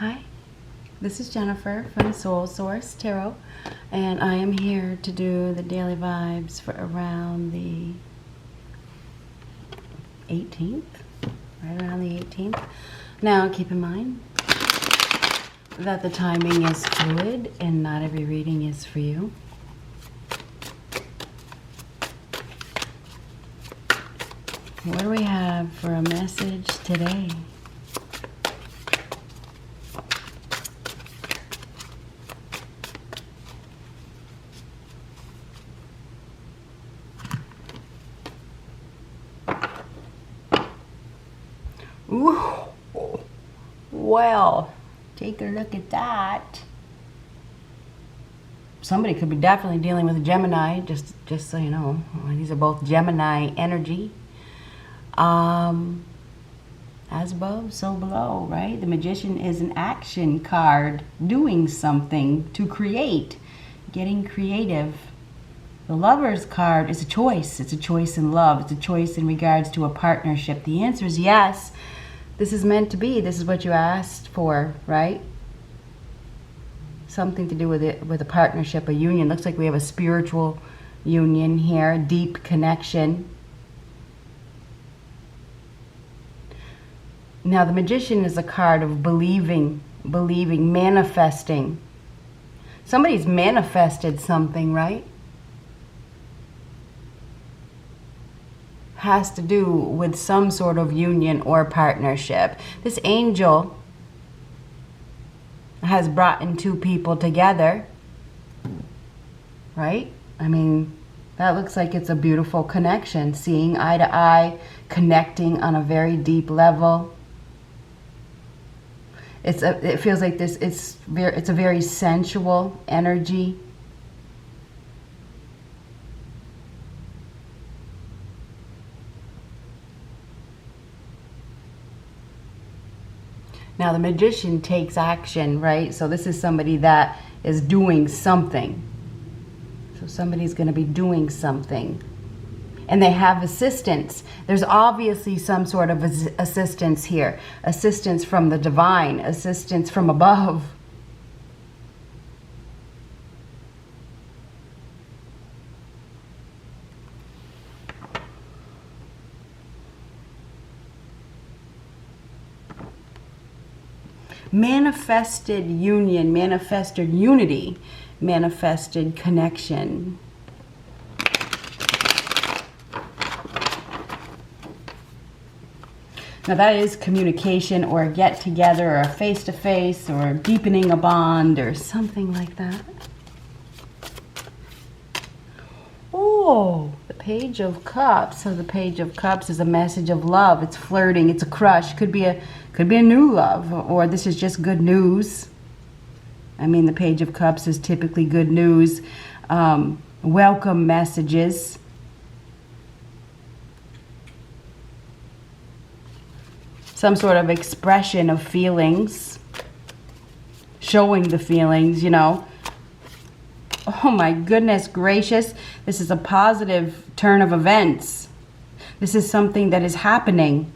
Hi, this is Jennifer from Soul Source Tarot, and I am here to do the daily vibes for around the 18th, right around the 18th. Now, keep in mind that the timing is fluid and not every reading is for you. What do we have for a message today? Ooh, well, take a look at that. Somebody could be definitely dealing with a Gemini, just so you know. These are both Gemini energy. As above, so below, right? The Magician is an action card, doing something to create, getting creative. The Lover's card is a choice. It's a choice in love. It's a choice in regards to a partnership. The answer is yes. This is meant to be. This is what you asked for, right? Something to do with it, with a partnership, a union. Looks like we have a spiritual union here, deep connection. Now, the Magician is a card of believing, manifesting. Somebody's manifested something, right? Has to do with some sort of union or partnership. This angel has brought in two people together, right? I mean, that looks like it's a beautiful connection, seeing eye to eye, connecting on a very deep level. It feels like this. It's a very sensual energy. Now, the Magician takes action, right? So this is somebody that is doing something. So somebody's going to be doing something. And they have assistance. There's obviously some sort of assistance here. Assistance from the divine. Assistance from above. Manifested union, manifested unity, manifested connection. Now that is communication or a get together or a face to face or deepening a bond or something like that. Oh, the Page of Cups. So the Page of Cups is a message of love. It's flirting. It's a crush. Could be a new love, or this is just good news. I mean, the Page of Cups is typically good news. Welcome messages. Some sort of expression of feelings. Showing the feelings, you know. Oh my goodness gracious. This is a positive turn of events. This is something that is happening.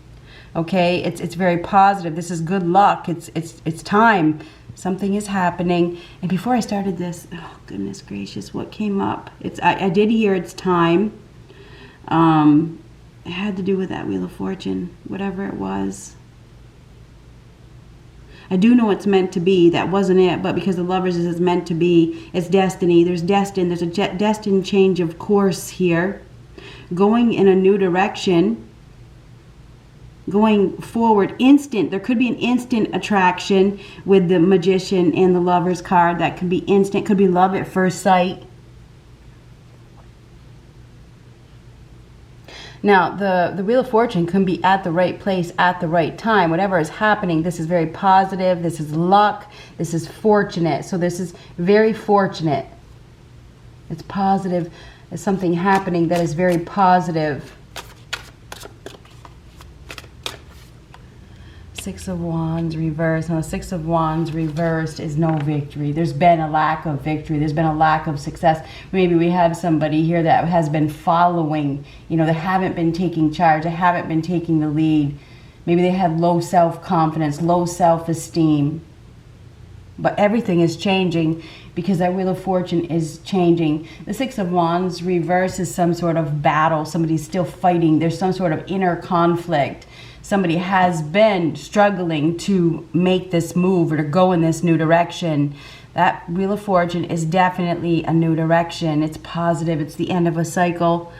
Okay, it's very positive. This is good luck. It's time. Something is happening. And before I started this, oh goodness gracious, what came up? I did hear it's time. It had to do with that Wheel of Fortune, whatever it was. I do know it's meant to be. That wasn't it, but because the Lovers is meant to be, it's destiny. There's a destined change of course here. Going in a new direction. Going forward, instant. There could be an instant attraction with the Magician and the Lovers card. That could be instant. Could be love at first sight. Now, the Wheel of Fortune can be at the right place at the right time. Whatever is happening, this is very positive. This is luck. This is fortunate. So this is very fortunate. It's positive. There's something happening that is very positive. Six of Wands reversed. Now, the Six of Wands reversed is no victory. There's been a lack of victory. There's been a lack of success. Maybe we have somebody here that has been following, you know, they haven't been taking charge. They haven't been taking the lead. Maybe they had low self-confidence, low self-esteem. But everything is changing because that Wheel of Fortune is changing. The Six of Wands reverse is some sort of battle. Somebody's still fighting. There's some sort of inner conflict. Somebody has been struggling to make this move or to go in this new direction. That Wheel of Fortune is definitely a new direction. It's positive. It's the end of a cycle,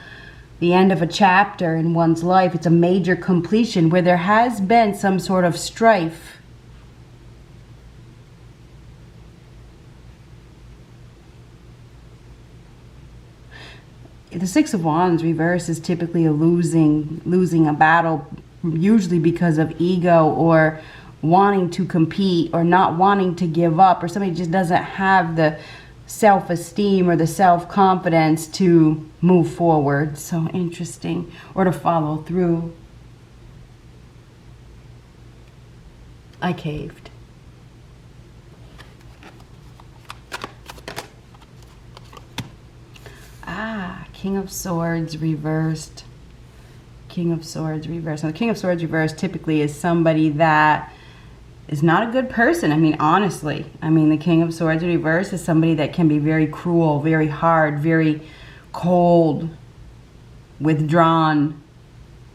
the end of a chapter in one's life. It's a major completion where there has been some sort of strife. The Six of Wands reverse is typically a losing a battle, usually because of ego or wanting to compete or not wanting to give up, or somebody just doesn't have the self-esteem or the self-confidence to move forward. So interesting. Or to follow through. I caved. King of Swords reversed. King of Swords reversed. Now, the King of Swords reversed typically is somebody that is not a good person. I mean, honestly. I mean, the King of Swords reversed is somebody that can be very cruel, very hard, very cold, withdrawn,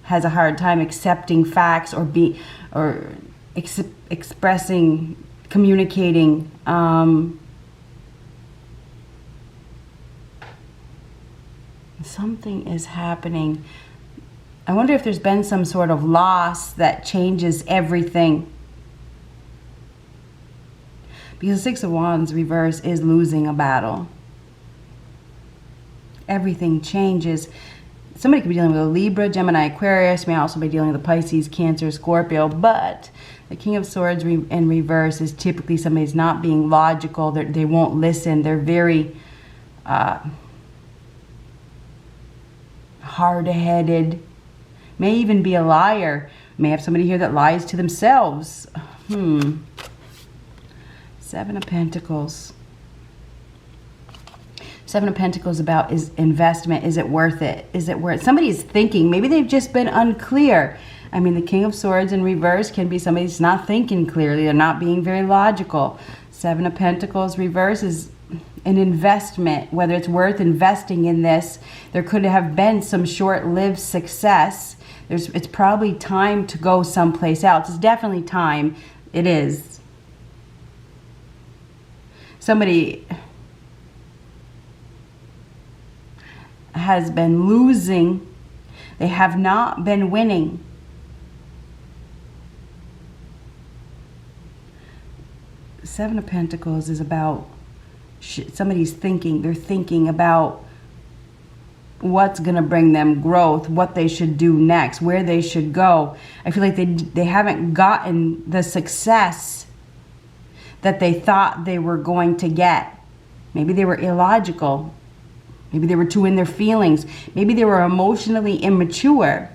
has a hard time accepting facts or expressing, communicating. Something is happening. I wonder if there's been some sort of loss that changes everything. Because the Six of Wands reverse is losing a battle. Everything changes. Somebody could be dealing with a Libra, Gemini, Aquarius, may also be dealing with a Pisces, Cancer, Scorpio, but the King of Swords in reverse is typically somebody who's not being logical. They won't listen. They're very hard-headed, may even be a liar, may have somebody here that lies to themselves. Seven of Pentacles. Seven of Pentacles about is investment. Is it worth it? Is it worth it? Somebody is thinking, maybe they've just been unclear. I mean, the King of Swords in reverse can be somebody who's not thinking clearly. They're not being very logical. Seven of Pentacles reverse is an investment, whether it's worth investing in this. There could have been some short-lived success. It's probably time to go someplace else. It's definitely time. It is. Somebody has been losing. They have not been winning. Seven of Pentacles is about somebody's thinking. They're thinking about what's going to bring them growth, what they should do next, where they should go. I feel like they haven't gotten the success that they thought they were going to get. Maybe they were illogical. Maybe they were too in their feelings. Maybe they were emotionally immature.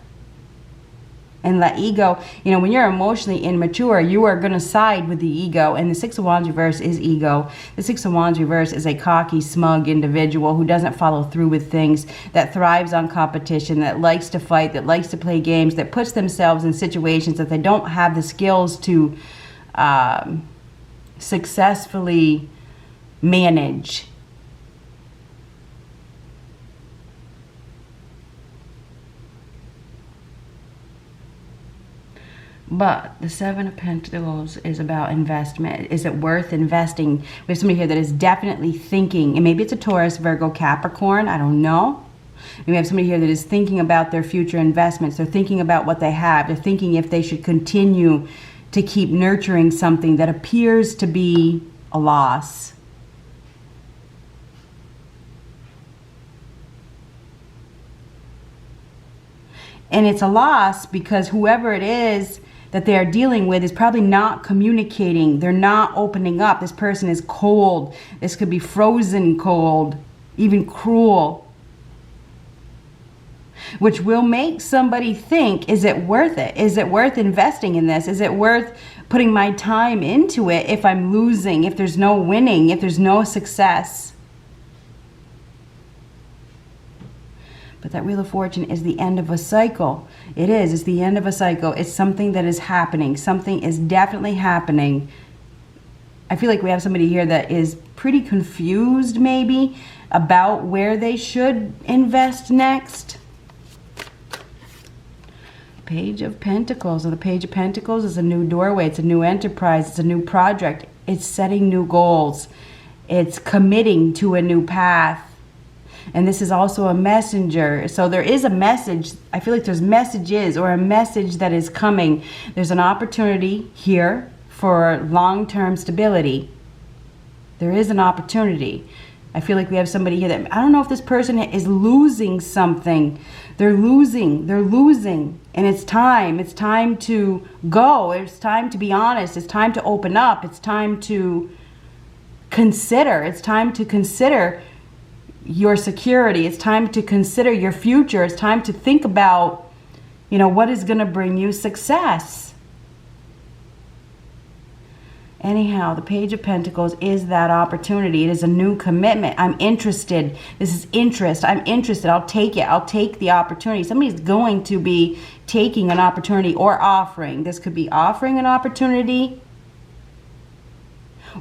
And the ego, you know, when you're emotionally immature, you are going to side with the ego. And the Six of Wands reverse is ego. The Six of Wands reverse is a cocky, smug individual who doesn't follow through with things, that thrives on competition, that likes to fight, that likes to play games, that puts themselves in situations that they don't have the skills to successfully manage. But the Seven of Pentacles is about investment. Is it worth investing? We have somebody here that is definitely thinking, and maybe it's a Taurus, Virgo, Capricorn, I don't know. And we have somebody here that is thinking about their future investments. They're thinking about what they have. They're thinking if they should continue to keep nurturing something that appears to be a loss. And it's a loss because whoever it is that they are dealing with is probably not communicating. They're not opening up. This person is cold. This could be frozen cold, even cruel. Which will make somebody think, is it worth it? Is it worth investing in this? Is it worth putting my time into it if I'm losing, if there's no winning, if there's no success? But that Wheel of Fortune is the end of a cycle. It is. It's the end of a cycle. It's something that is happening. Something is definitely happening. I feel like we have somebody here that is pretty confused maybe about where they should invest next. Page of Pentacles. And the Page of Pentacles is a new doorway. It's a new enterprise. It's a new project. It's setting new goals. It's committing to a new path. And this is also a messenger. So there is a message. I feel like there's messages or a message that is coming. There's an opportunity here for long-term stability. There is an opportunity. I feel like we have somebody here that, I don't know if this person is losing something. They're losing. And it's time to go. It's time to be honest. It's time to open up. It's time to consider. It's time to consider your security. It's time to consider your future. It's time to think about, what is going to bring you success. Anyhow, the Page of Pentacles is that opportunity. It is a new commitment. I'm interested. This is interest. I'm interested. I'll take it. I'll take the opportunity. Somebody's going to be taking an opportunity or offering. This could be offering an opportunity,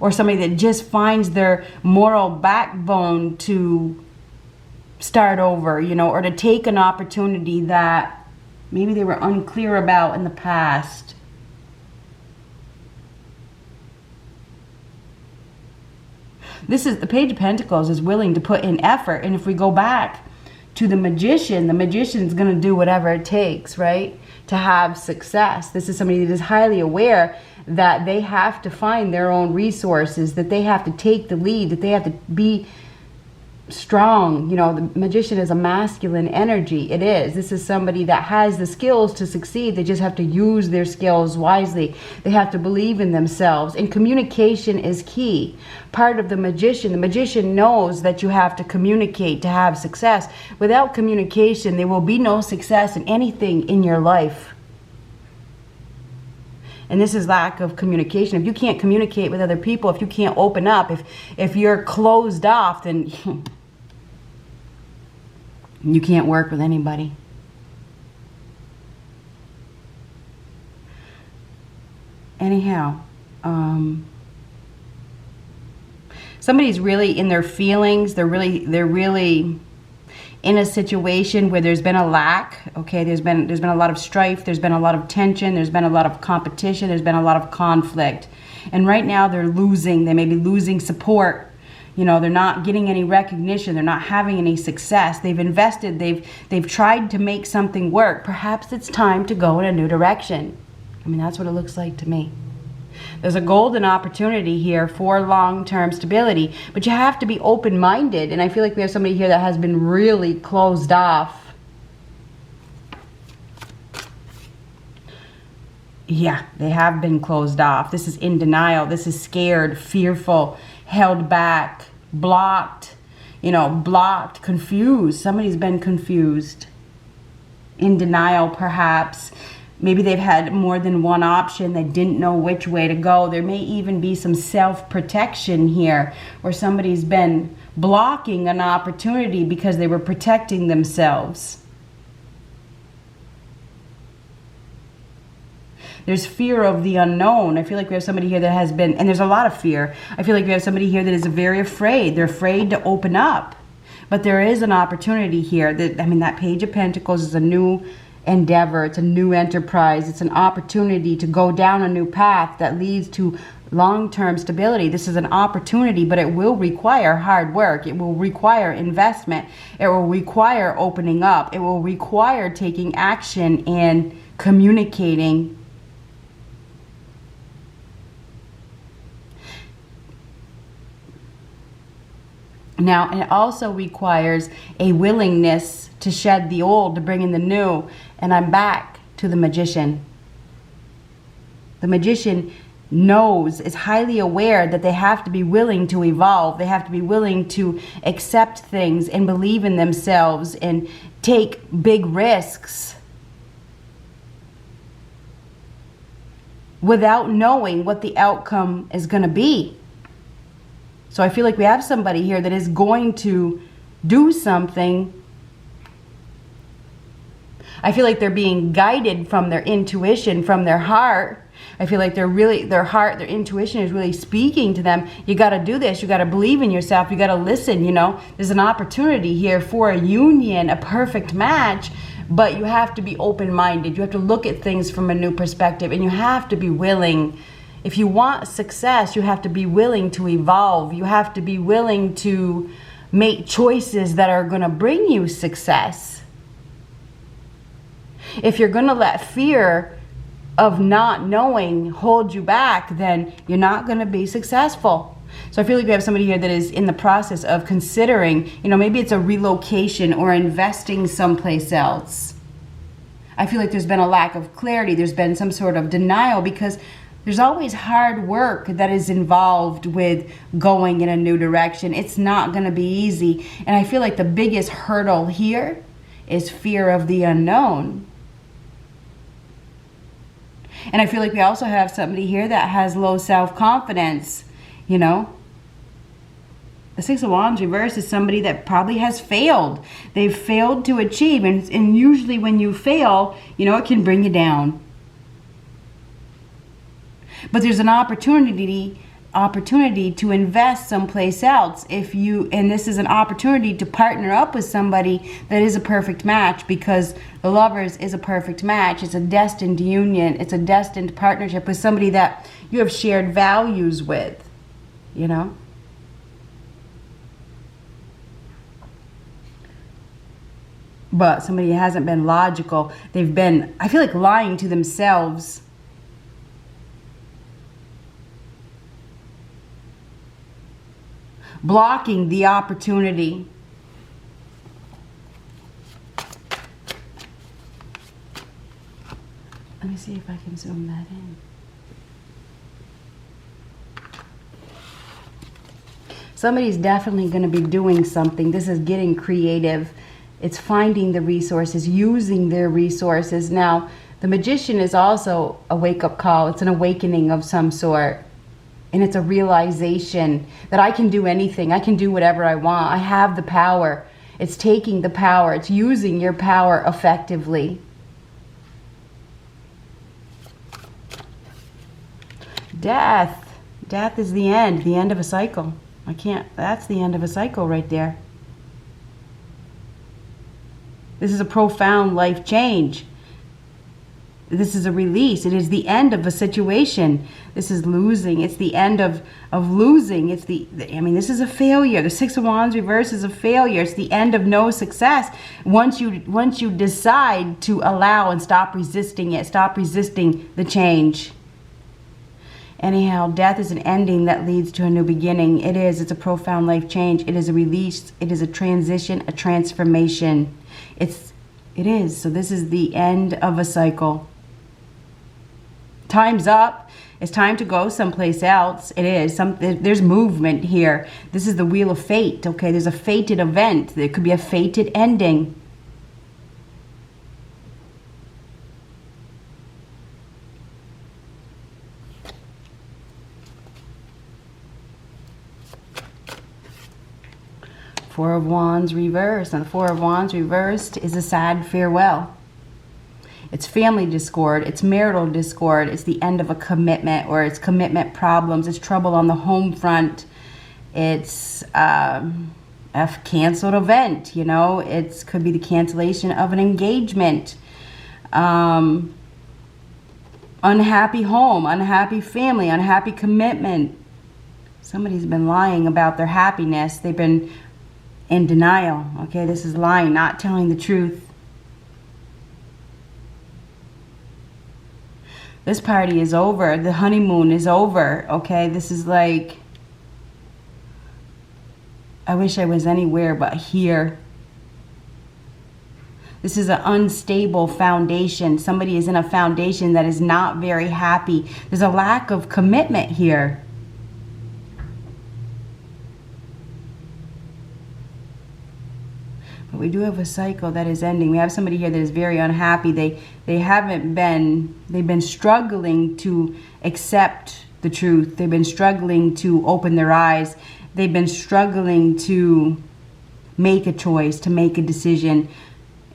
or somebody that just finds their moral backbone to start over, or to take an opportunity that maybe they were unclear about in the past. This is the Page of Pentacles is willing to put in effort. And if we go back to the magician's going to do whatever it takes, right, to have success. This is somebody that is highly aware that they have to find their own resources, that they have to take the lead, that they have to be strong. The magician is a masculine energy. It is. This is somebody that has the skills to succeed. They just have to use their skills wisely. They have to believe in themselves. And communication is key. Part of the magician knows that you have to communicate to have success. Without communication, there will be no success in anything in your life. And this is lack of communication. If you can't communicate with other people, if you can't open up, if you're closed off, then you can't work with anybody. Anyhow, somebody's really in their feelings. They're really in a situation where there's been a lack. Okay, there's been a lot of strife, there's been a lot of tension, there's been a lot of competition, there's been a lot of conflict. And right now they're losing. They may be losing support. They're not getting any recognition. They're not having any success. They've invested. They've tried to make something work. Perhaps it's time to go in a new direction. That's what it looks like to me. There's a golden opportunity here for long-term stability, but you have to be open-minded. And I feel like we have somebody here that has been really closed off. Yeah, they have been closed off. This is in denial. This is scared, fearful, held back, blocked, blocked, confused. Somebody's been confused. In denial, perhaps. Maybe they've had more than one option. They didn't know which way to go. There may even be some self-protection here, where somebody's been blocking an opportunity because they were protecting themselves. There's fear of the unknown. I feel like we have somebody here that has been, and there's a lot of fear. I feel like we have somebody here that is very afraid. They're afraid to open up. But there is an opportunity here. That Page of Pentacles is a new endeavor. It's a new enterprise. It's an opportunity to go down a new path that leads to long-term stability. This is an opportunity, but it will require hard work. It will require investment. It will require opening up. It will require taking action and communicating. Now, it also requires a willingness to shed the old, to bring in the new. And I'm back to the magician. The magician knows, is highly aware that they have to be willing to evolve. They have to be willing to accept things and believe in themselves and take big risks without knowing what the outcome is going to be. So I feel like we have somebody here that is going to do something. I feel like they're being guided from their intuition, from their heart. I feel like their heart, their intuition is really speaking to them. You got to do this. You got to believe in yourself. You got to listen, you know. There's an opportunity here for a union, a perfect match, but you have to be open-minded. You have to look at things from a new perspective, and you have to be willing. If you want success, you have to be willing to evolve. You have to be willing to make choices that are going to bring you success. If you're going to let fear of not knowing hold you back, then you're not going to be successful. So I feel like we have somebody here that is in the process of considering, you know, maybe it's a relocation or investing someplace else. I feel like there's been a lack of clarity. There's been some sort of denial, because there's always hard work that is involved with going in a new direction. It's not going to be easy. And I feel like the biggest hurdle here is fear of the unknown. And I feel like we also have somebody here that has low self-confidence, you know. The Six of Wands reverse is somebody that probably has failed. They've failed to achieve. And usually when you fail, you know, it can bring you down. But there's an opportunity to invest someplace else. And this is an opportunity to partner up with somebody that is a perfect match, because the Lovers is a perfect match. It's a destined union. It's a destined partnership with somebody that you have shared values with, you know. But somebody hasn't been logical. They've been, I feel like, lying to themselves. Blocking the opportunity. Let me see if I can zoom that in. Somebody's definitely going to be doing something. This is getting creative. It's finding the resources, using their resources. Now, the Magician is also a wake-up call. It's an awakening of some sort. And it's a realization that I can do anything. I can do whatever I want. I have the power. It's taking the power. It's using your power effectively. Death. Death is the end of a cycle. That's the end of a cycle right there. This is a profound life change. This is a release. It is the end of a situation. This is losing. It's the end of losing. This is a failure. The Six of Wands reverse is a failure. It's the end of no success. Once you decide to allow and stop resisting it, stop resisting the change. Anyhow, death is an ending that leads to a new beginning. It is. It's a profound life change. It is a release. It is a transition, a transformation. It is. So this is the end of a cycle. Time's up. It's time to go someplace else. It is. There's movement here. This is the Wheel of Fate. Okay, there's a fated event. There could be a fated ending. Four of Wands reversed. And the Four of Wands reversed is a sad farewell. It's family discord. It's marital discord. It's the end of a commitment, or it's commitment problems. It's trouble on the home front. It's a canceled event, you know. It could be the cancellation of an engagement. Unhappy home, unhappy family, unhappy commitment. Somebody's been lying about their happiness. They've been in denial. Okay, this is lying, not telling the truth. This party is over. The honeymoon is over. Okay, this is like, I wish I was anywhere but here. This is an unstable foundation. Somebody is in a foundation that is not very happy. There's a lack of commitment here. But we do have a cycle that is ending. We have somebody here that is very unhappy. They've been struggling to accept the truth. They've been struggling to open their eyes. They've been struggling to make a choice, to make a decision.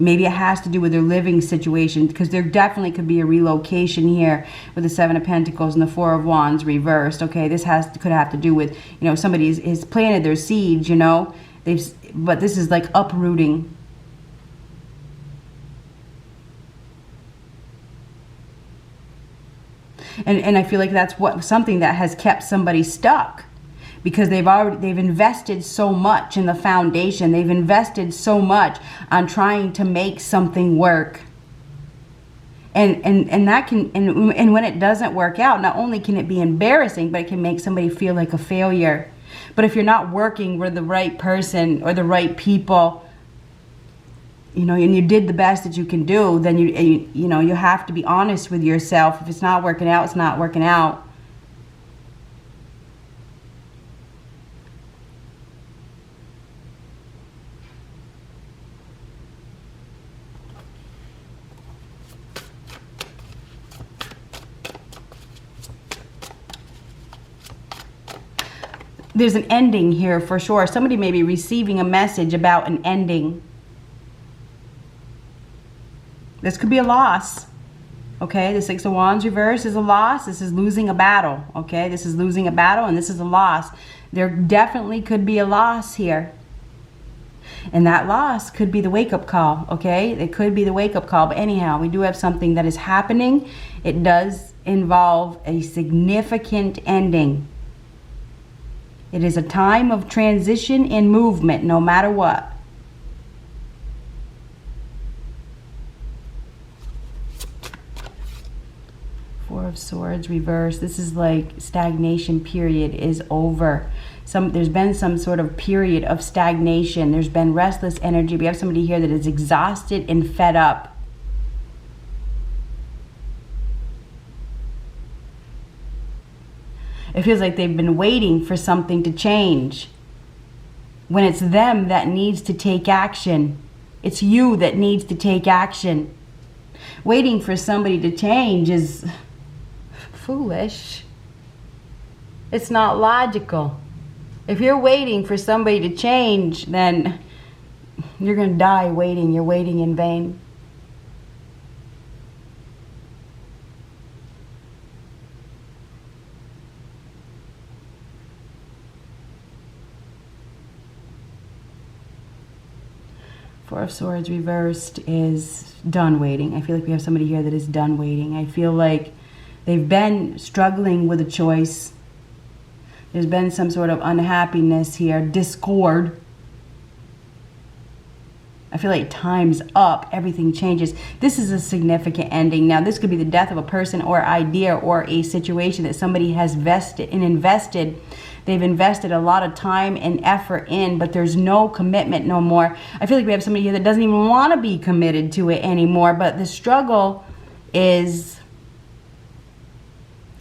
Maybe it has to do with their living situation, because there definitely could be a relocation here with the Seven of Pentacles and the Four of Wands reversed. Okay, this could have to do with, you know, somebody has planted their seeds, you know. But this is like uprooting. And I feel like that's something that has kept somebody stuck, because they've invested so much in the foundation. They've invested so much on trying to make something work. And that can, and when it doesn't work out, not only can it be embarrassing, but it can make somebody feel like a failure. But if you're not working with the right person or the right people, you know, and you did the best that you can do, then you know, you have to be honest with yourself. If it's not working out, it's not working out. There's an ending here for sure. Somebody may be receiving a message about an ending. This could be a loss. Okay, the Six of Wands reverse is a loss. This is losing a battle. Okay, this is losing a battle, and this is a loss. There definitely could be a loss here. And that loss could be the wake-up call. Okay, it could be the wake-up call. But anyhow, we do have something that is happening. It does involve a significant ending. It is a time of transition and movement, no matter what. Four of Swords reverse. This is like stagnation period is over. There's been some sort of period of stagnation. There's been restless energy. We have somebody here that is exhausted and fed up. It feels like they've been waiting for something to change, when it's them that needs to take action. It's you that needs to take action. Waiting for somebody to change is foolish. It's not logical. If you're waiting for somebody to change, then you're going to die waiting. You're waiting in vain. Four of Swords reversed is done waiting. I feel like we have somebody here that is done waiting. I feel like they've been struggling with a choice. There's been some sort of unhappiness here, discord. I feel like time's up, everything changes. This is a significant ending. Now, this could be the death of a person or idea or a situation that somebody has invested. They've invested a lot of time and effort in, but there's no commitment no more. I feel like we have somebody here that doesn't even want to be committed to it anymore, but the struggle is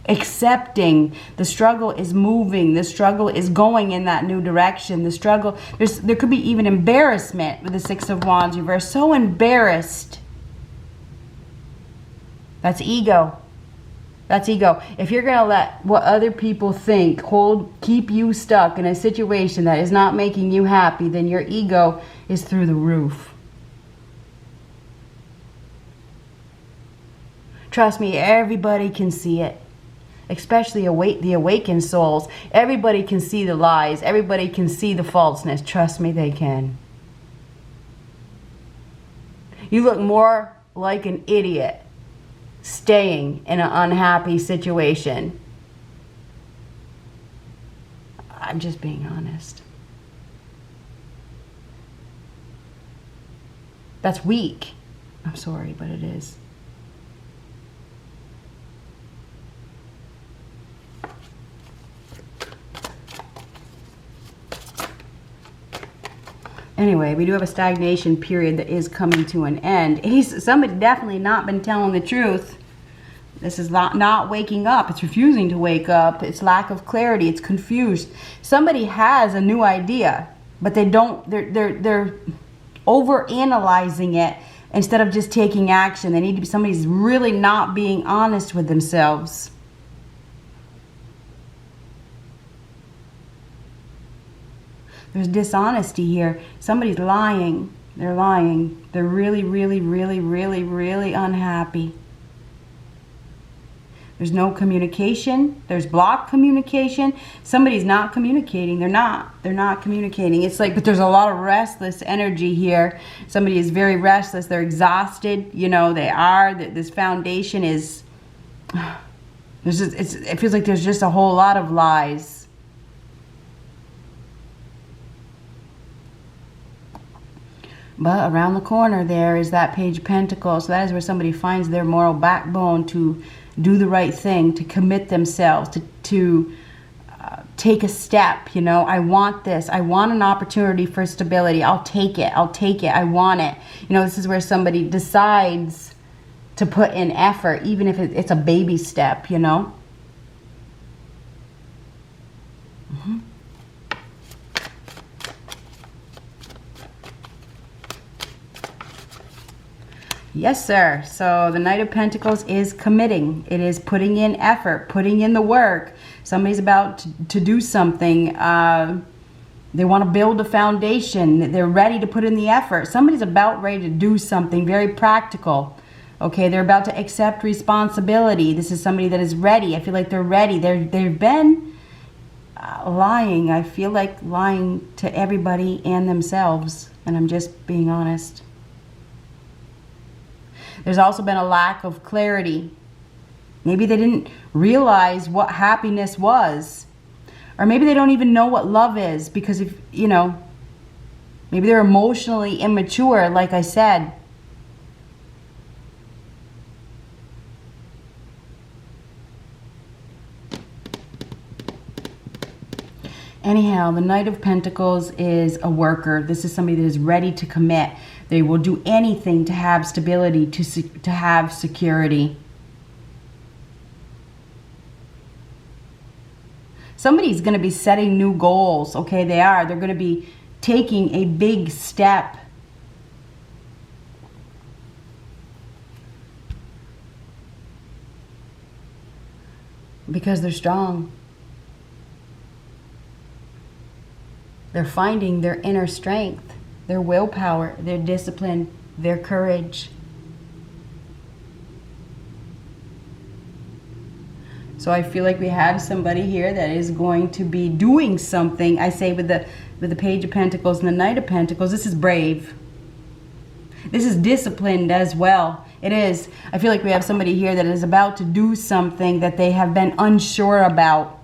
accepting. The struggle is moving. The struggle is going in that new direction. The struggle, there could be even embarrassment with the Six of Wands reverse. So embarrassed. That's ego. That's ego. If you're going to let what other people think keep you stuck in a situation that is not making you happy, then your ego is through the roof. Trust me, everybody can see it. Especially the awakened souls. Everybody can see the lies. Everybody can see the falseness. Trust me, they can. You look more like an idiot staying in an unhappy situation. I'm just being honest. That's weak. I'm sorry, but it is. Anyway, we do have a stagnation period that is coming to an end. Somebody definitely not been telling the truth. This is not waking up. It's refusing to wake up. It's lack of clarity. It's confused. Somebody has a new idea, but they're overanalyzing it instead of just taking action. They need to be, somebody's really not being honest with themselves. There's dishonesty here. Somebody's lying. They're lying. They're really, really, really, really, really unhappy. There's no communication. There's blocked communication. Somebody's not communicating. They're not communicating. It's like, but there's a lot of restless energy here. Somebody is very restless. They're exhausted. You know, they are. This foundation is, it feels like there's just a whole lot of lies. But around the corner there is that Page of Pentacles. So that is where somebody finds their moral backbone to do the right thing, to commit themselves, to take a step. You know, I want this. I want an opportunity for stability. I'll take it. I'll take it. I want it. You know, this is where somebody decides to put in effort, even if it's a baby step, you know. Yes, sir. So the Knight of Pentacles is committing. It is putting in effort, putting in the work. Somebody's about to do something. They want to build a foundation. They're ready to put in the effort. Somebody's about ready to do something very practical. Okay, they're about to accept responsibility. This is somebody that is ready. I feel like they're ready. They've been lying. I feel like lying to everybody and themselves. And I'm just being honest. There's also been a lack of clarity. Maybe they didn't realize what happiness was. Or maybe they don't even know what love is. Because, if you know, maybe they're emotionally immature, like I said. Anyhow, the Knight of Pentacles is a worker. This is somebody that is ready to commit. They will do anything to have stability, to have security. Somebody's going to be setting new goals. Okay, they are. They're going to be taking a big step. Because they're strong. They're finding their inner strength, their willpower, their discipline, their courage. So I feel like we have somebody here that is going to be doing something. I say with the Page of Pentacles and the Knight of Pentacles, this is brave. This is disciplined as well. It is. I feel like we have somebody here that is about to do something that they have been unsure about.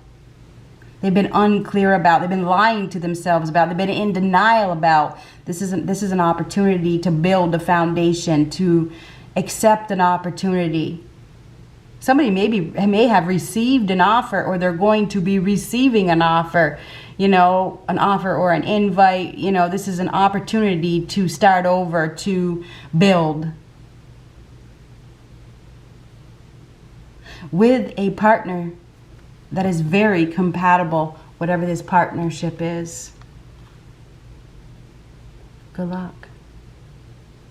They've been unclear about. They've been lying to themselves about. They've been in denial about. This is an opportunity to build a foundation, to accept an opportunity. Somebody may have received an offer, or they're going to be receiving an offer. You know, an offer or an invite. You know, this is an opportunity to start over, to build. With a partner that is very compatible, whatever this partnership is. Good luck.